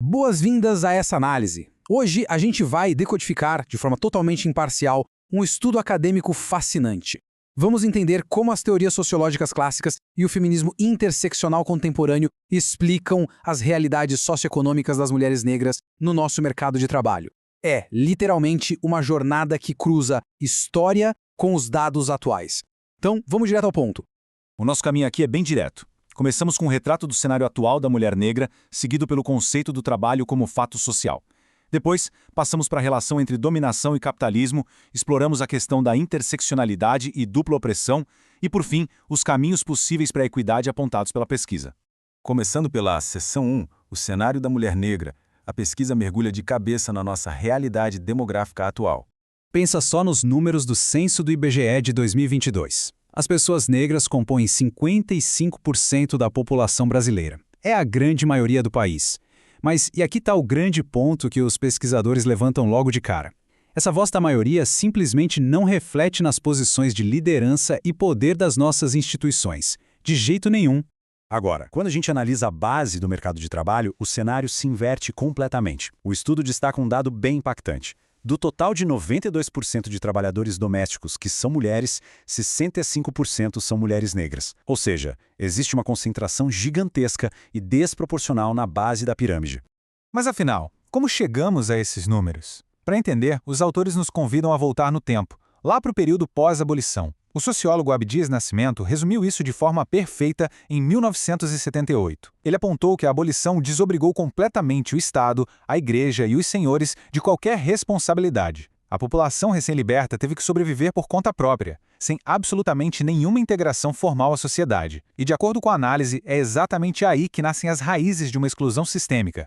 Boas-vindas a essa análise. Hoje a gente vai decodificar, de forma totalmente imparcial, um estudo acadêmico fascinante. Vamos entender como as teorias sociológicas clássicas e o feminismo interseccional contemporâneo explicam as realidades socioeconômicas das mulheres negras no nosso mercado de trabalho. É, literalmente, uma jornada que cruza história com os dados atuais. Então, vamos direto ao ponto. O nosso caminho aqui é bem direto. Começamos com um retrato do cenário atual da mulher negra, seguido pelo conceito do trabalho como fato social. Depois, passamos para a relação entre dominação e capitalismo, exploramos a questão da interseccionalidade e dupla opressão e, por fim, os caminhos possíveis para a equidade apontados pela pesquisa. Começando pela seção 1, o cenário da mulher negra, a pesquisa mergulha de cabeça na nossa realidade demográfica atual. Pensa só nos números do censo do IBGE de 2022. As pessoas negras compõem 55% da população brasileira. É a grande maioria do país. Mas, e aqui está o grande ponto que os pesquisadores levantam logo de cara. Essa vasta maioria simplesmente não reflete nas posições de liderança e poder das nossas instituições. De jeito nenhum. Agora, quando a gente analisa a base do mercado de trabalho, o cenário se inverte completamente. O estudo destaca um dado bem impactante. Do total de 92% de trabalhadores domésticos que são mulheres, 65% são mulheres negras. Ou seja, existe uma concentração gigantesca e desproporcional na base da pirâmide. Mas afinal, como chegamos a esses números? Para entender, os autores nos convidam a voltar no tempo, lá para o período pós-abolição. O sociólogo Abdias Nascimento resumiu isso de forma perfeita em 1978. Ele apontou que a abolição desobrigou completamente o Estado, a Igreja e os senhores de qualquer responsabilidade. A população recém-liberta teve que sobreviver por conta própria, sem absolutamente nenhuma integração formal à sociedade. E, de acordo com a análise, é exatamente aí que nascem as raízes de uma exclusão sistêmica.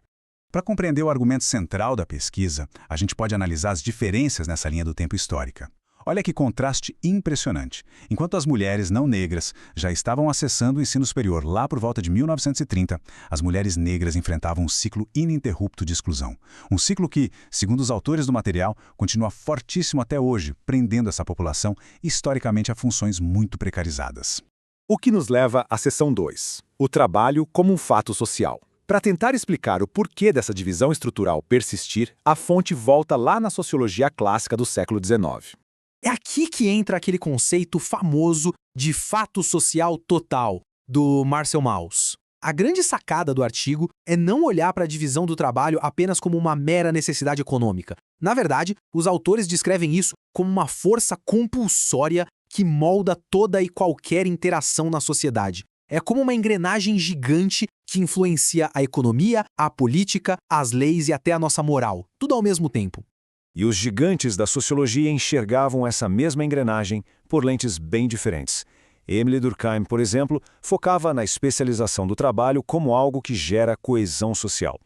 Para compreender o argumento central da pesquisa, a gente pode analisar as diferenças nessa linha do tempo histórica. Olha que contraste impressionante. Enquanto as mulheres não negras já estavam acessando o ensino superior lá por volta de 1930, as mulheres negras enfrentavam um ciclo ininterrupto de exclusão. Um ciclo que, segundo os autores do material, continua fortíssimo até hoje, prendendo essa população historicamente a funções muito precarizadas. O que nos leva à seção 2, o trabalho como um fato social. Para tentar explicar o porquê dessa divisão estrutural persistir, a fonte volta lá na sociologia clássica do século XIX. É aqui que entra aquele conceito famoso de fato social total, do Marcel Mauss. A grande sacada do artigo é não olhar para a divisão do trabalho apenas como uma mera necessidade econômica. Na verdade, os autores descrevem isso como uma força compulsória que molda toda e qualquer interação na sociedade. É como uma engrenagem gigante que influencia a economia, a política, as leis e até a nossa moral, tudo ao mesmo tempo. E os gigantes da sociologia enxergavam essa mesma engrenagem por lentes bem diferentes. Emile Durkheim, por exemplo, focava na especialização do trabalho como algo que gera coesão social.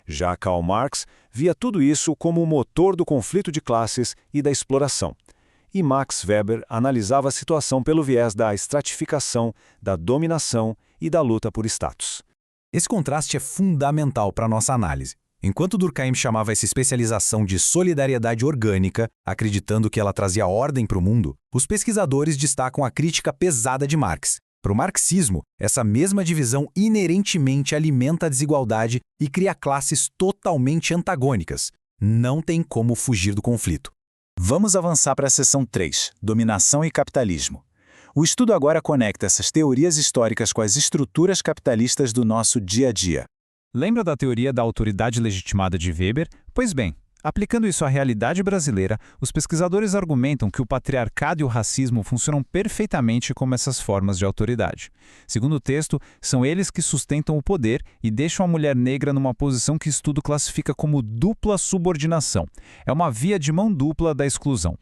Já Karl Marx via tudo isso como o motor do conflito de classes e da exploração. E Max Weber analisava a situação pelo viés da estratificação, da dominação e da luta por status. Esse contraste é fundamental para a nossa análise. Enquanto Durkheim chamava essa especialização de solidariedade orgânica, acreditando que ela trazia ordem para o mundo, os pesquisadores destacam a crítica pesada de Marx. Para o marxismo, essa mesma divisão inerentemente alimenta a desigualdade e cria classes totalmente antagônicas. Não tem como fugir do conflito. Vamos avançar para a seção 3, dominação e capitalismo. O estudo agora conecta essas teorias históricas com as estruturas capitalistas do nosso dia a dia. Lembra da teoria da autoridade legitimada de Weber? Pois bem, aplicando isso à realidade brasileira, os pesquisadores argumentam que o patriarcado e o racismo funcionam perfeitamente como essas formas de autoridade. Segundo o texto, são eles que sustentam o poder e deixam a mulher negra numa posição que o estudo classifica como dupla subordinação. É uma via de mão dupla da exclusão.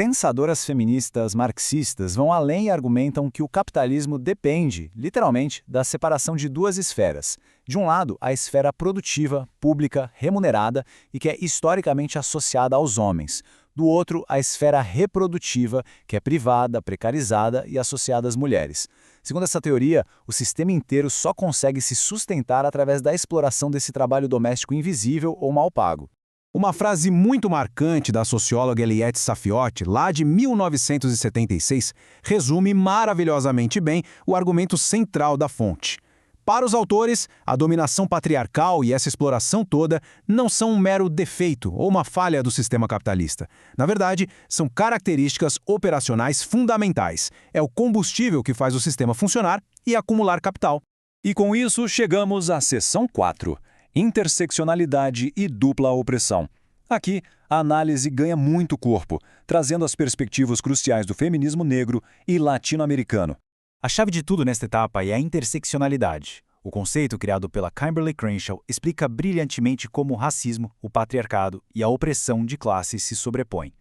Pensadoras feministas marxistas vão além e argumentam que o capitalismo depende, literalmente, da separação de duas esferas. De um lado, a esfera produtiva, pública, remunerada e que é historicamente associada aos homens. Do outro, a esfera reprodutiva, que é privada, precarizada e associada às mulheres. Segundo essa teoria, o sistema inteiro só consegue se sustentar através da exploração desse trabalho doméstico invisível ou mal pago. Uma frase muito marcante da socióloga Eliette Saffioti, lá de 1976, resume maravilhosamente bem o argumento central da fonte. Para os autores, a dominação patriarcal e essa exploração toda não são um mero defeito ou uma falha do sistema capitalista. Na verdade, são características operacionais fundamentais. É o combustível que faz o sistema funcionar e acumular capital. E com isso, chegamos à seção 4, interseccionalidade e dupla opressão. Aqui, a análise ganha muito corpo, trazendo as perspectivas cruciais do feminismo negro e latino-americano. A chave de tudo nesta etapa é a interseccionalidade. O conceito criado pela Kimberly Crenshaw explica brilhantemente como o racismo, o patriarcado e a opressão de classes se sobrepõem.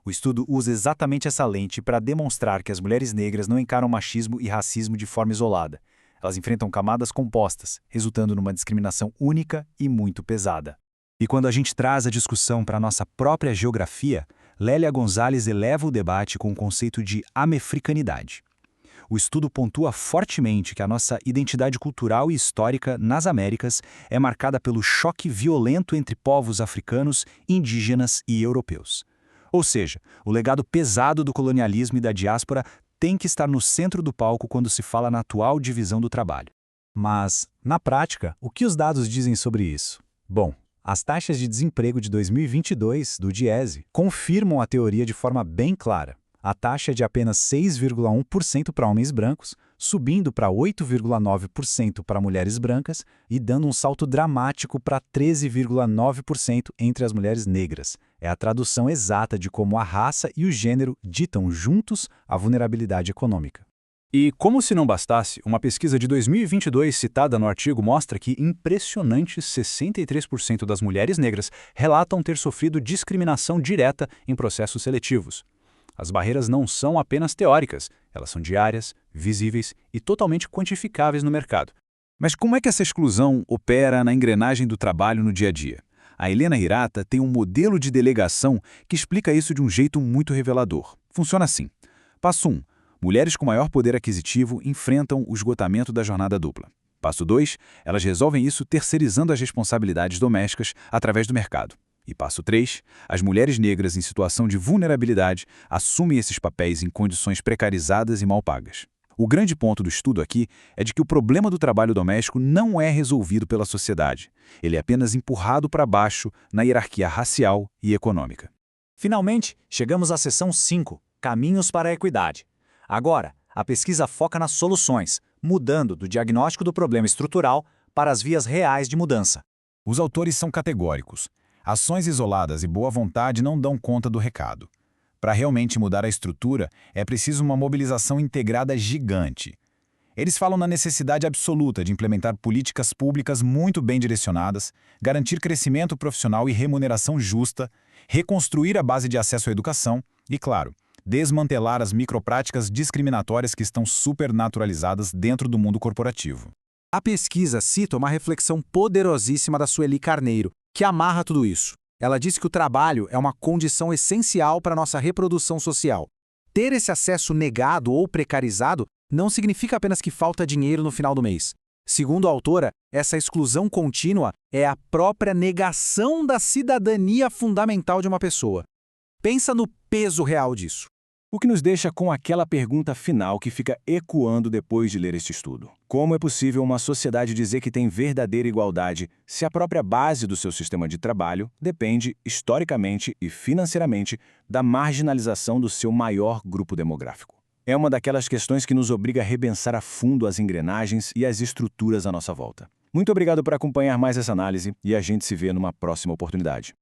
O estudo usa exatamente essa lente para demonstrar que as mulheres negras não encaram machismo e racismo de forma isolada. Elas enfrentam camadas compostas, resultando numa discriminação única e muito pesada. E quando a gente traz a discussão para a nossa própria geografia, Lélia Gonzalez eleva o debate com o conceito de amefricanidade. O estudo pontua fortemente que a nossa identidade cultural e histórica nas Américas é marcada pelo choque violento entre povos africanos, indígenas e europeus. Ou seja, o legado pesado do colonialismo e da diáspora tem que estar no centro do palco quando se fala na atual divisão do trabalho. Mas, na prática, o que os dados dizem sobre isso? Bom, as taxas de desemprego de 2022 do DIEESE confirmam a teoria de forma bem clara. A taxa é de apenas 6,1% para homens brancos, subindo para 8,9% para mulheres brancas e dando um salto dramático para 13,9% entre as mulheres negras. É a tradução exata de como a raça e o gênero ditam juntos a vulnerabilidade econômica. E, como se não bastasse, uma pesquisa de 2022 citada no artigo mostra que impressionantes 63% das mulheres negras relatam ter sofrido discriminação direta em processos seletivos. As barreiras não são apenas teóricas, elas são diárias, visíveis e totalmente quantificáveis no mercado. Mas como é que essa exclusão opera na engrenagem do trabalho no dia a dia? A Helena Hirata tem um modelo de delegação que explica isso de um jeito muito revelador. Funciona assim. Passo 1. Mulheres com maior poder aquisitivo enfrentam o esgotamento da jornada dupla. Passo 2. Elas resolvem isso terceirizando as responsabilidades domésticas através do mercado. E passo 3, as mulheres negras em situação de vulnerabilidade assumem esses papéis em condições precarizadas e mal pagas. O grande ponto do estudo aqui é de que o problema do trabalho doméstico não é resolvido pela sociedade. Ele é apenas empurrado para baixo na hierarquia racial e econômica. Finalmente, chegamos à seção 5, Caminhos para a Equidade. Agora, a pesquisa foca nas soluções, mudando do diagnóstico do problema estrutural para as vias reais de mudança. Os autores são categóricos. Ações isoladas e boa vontade não dão conta do recado. Para realmente mudar a estrutura, é preciso uma mobilização integrada gigante. Eles falam na necessidade absoluta de implementar políticas públicas muito bem direcionadas, garantir crescimento profissional e remuneração justa, reconstruir a base de acesso à educação e, claro, desmantelar as micropráticas discriminatórias que estão supernaturalizadas dentro do mundo corporativo. A pesquisa cita uma reflexão poderosíssima da Sueli Carneiro, que amarra tudo isso. Ela diz que o trabalho é uma condição essencial para a nossa reprodução social. Ter esse acesso negado ou precarizado não significa apenas que falta dinheiro no final do mês. Segundo a autora, essa exclusão contínua é a própria negação da cidadania fundamental de uma pessoa. Pensa no peso real disso. O que nos deixa com aquela pergunta final que fica ecoando depois de ler este estudo. Como é possível uma sociedade dizer que tem verdadeira igualdade se a própria base do seu sistema de trabalho depende, historicamente e financeiramente, da marginalização do seu maior grupo demográfico? É uma daquelas questões que nos obriga a repensar a fundo as engrenagens e as estruturas à nossa volta. Muito obrigado por acompanhar mais essa análise e a gente se vê numa próxima oportunidade.